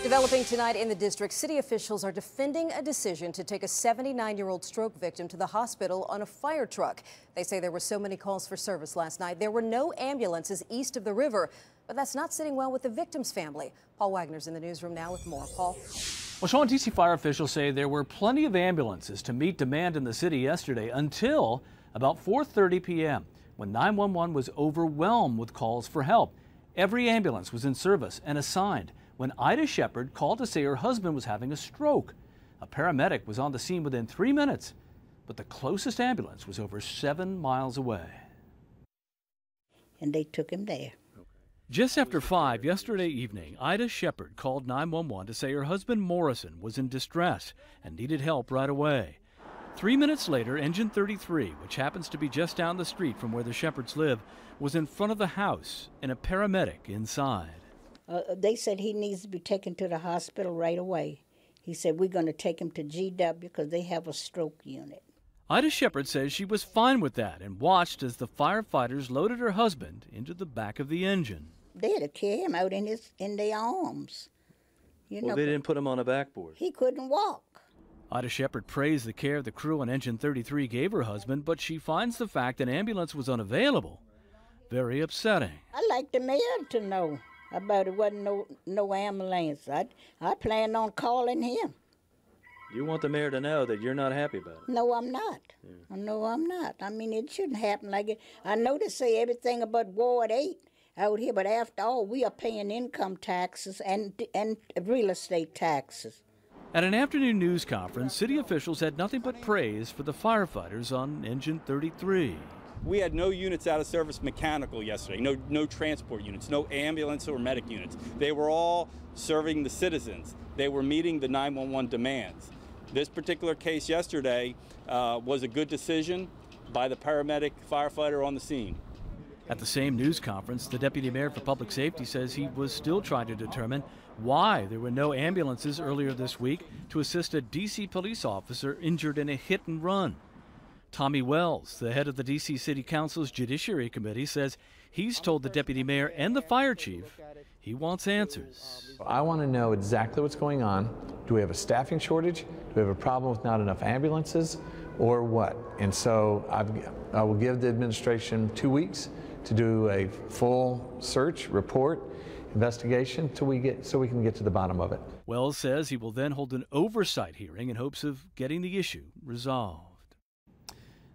Developing tonight in the district, city officials are defending a decision to take a 79-year-old stroke victim to the hospital on a fire truck. They say there were so many calls for service last night. There were no ambulances east of the river, but that's not sitting well with the victim's family. Paul Wagner's in the newsroom now with more. Paul. Well, Sean, D.C. fire officials say there were plenty of ambulances to meet demand in the city yesterday until about 4:30 p.m. when 911 was overwhelmed with calls for help. Every ambulance was in service and assigned when Ida Shepard called to say her husband was having a stroke. A paramedic was on the scene within 3 minutes, but the closest ambulance was over 7 miles away. And they took him there. Just after 5 yesterday evening, Ida Shepard called 911 to say her husband Morrison was in distress and needed help right away. 3 minutes later, engine 33, which happens to be just down the street from where the Shepards live, was in front of the house and a paramedic inside. They said he needs to be taken to the hospital right away. He said, we're going to take him to GW because they have a stroke unit. Ida Shepard says she was fine with that and watched as the firefighters loaded her husband into the back of the engine. They had to carry him out in their arms. They didn't put him on a backboard. He couldn't walk. Ida Shepard praised the care the crew on engine 33 gave her husband, but she finds the fact an ambulance was unavailable very upsetting. I'd like the mayor to know about it. Wasn't no ambulance. I planned on calling him. You want the mayor to know that you're not happy about it? No, I'm not. Yeah. No, I'm not. I mean, it shouldn't happen like it. I know they say everything about Ward 8 out here, but after all, we are paying income taxes and real estate taxes. At an afternoon news conference, city officials had nothing but praise for the firefighters on engine 33. We had no units out of service mechanical yesterday, no transport units, no ambulance or medic units. They were all serving the citizens. They were meeting the 911 demands. This particular case yesterday was a good decision by the paramedic firefighter on the scene. At the same news conference, the deputy mayor for public safety says he was still trying to determine why there were no ambulances earlier this week to assist a D.C. police officer injured in a hit and run. Tommy Wells, the head of the D.C. City Council's Judiciary Committee, says he's told the deputy mayor and the fire chief he wants answers. I want to know exactly what's going on. Do we have a staffing shortage? Do we have a problem with not enough ambulances, or what? And so I will give the administration 2 weeks to do a full search, report, investigation so we can get to the bottom of it. Wells says he will then hold an oversight hearing in hopes of getting the issue resolved.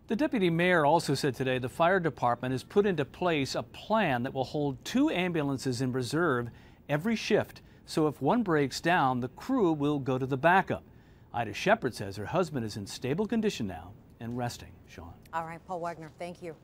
The deputy mayor also said today the fire department has put into place a plan that will hold 2 ambulances in reserve every shift. So if one breaks down, the crew will go to the backup. Ida Shepard says her husband is in stable condition now and resting. Sean. All right, Paul Wagner, thank you.